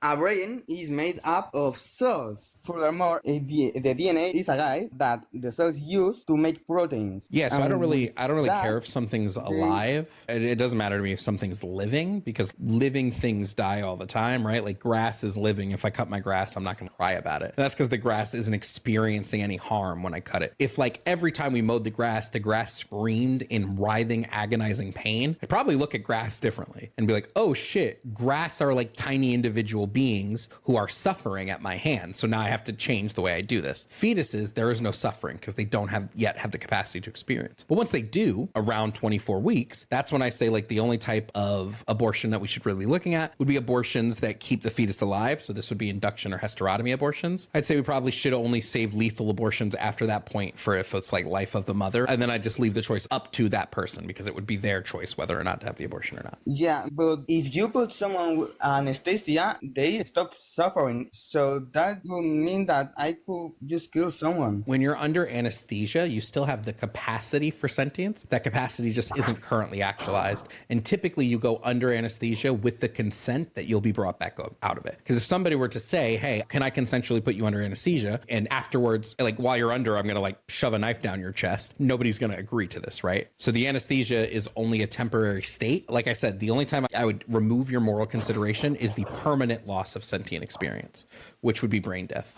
A brain is made up of cells. Furthermore, the DNA is a guide that the cells use to make proteins. Yeah, so I don't really care if something's they alive. It doesn't matter to me if something's living, because living things die all the time, right? Like grass is living. If I cut my grass, I'm not going to cry about it. And that's because the grass isn't experiencing any harm when I cut it. If like every time we mowed the grass screamed in writhing, agonizing pain, I'd probably look at grass differently and be like, oh shit, grass are like tiny individual beings who are suffering at my hand. So now I have to change the way I do this. Fetuses, there is no suffering because they don't yet have the capacity to experience. But once they do, around 24 weeks, that's when I say like the only type of abortion that we should really be looking at would be abortions that keep the fetus alive. So this would be induction or hysterotomy abortions. I'd say we probably should only save lethal abortions after that point for if it's like life of the mother. And then I just leave the choice up to that person because it would be their choice whether or not to have the abortion or not. Yeah, but if you put someone with anesthesia, they stop suffering. So that would mean that I could just kill someone. When you're under anesthesia, you still have the capacity for sentience. That capacity just isn't currently actualized. And typically you go under anesthesia with the consent that you'll be brought back out of it. Because if somebody were to say, hey, can I consensually put you under anesthesia? And afterwards, like while you're under, I'm going to like shove a knife down your chest. Nobody's going to agree to this, right? So the anesthesia is only a temporary state. Like I said, the only time I would remove your moral consideration is the permanent loss of sentient experience, which would be brain death.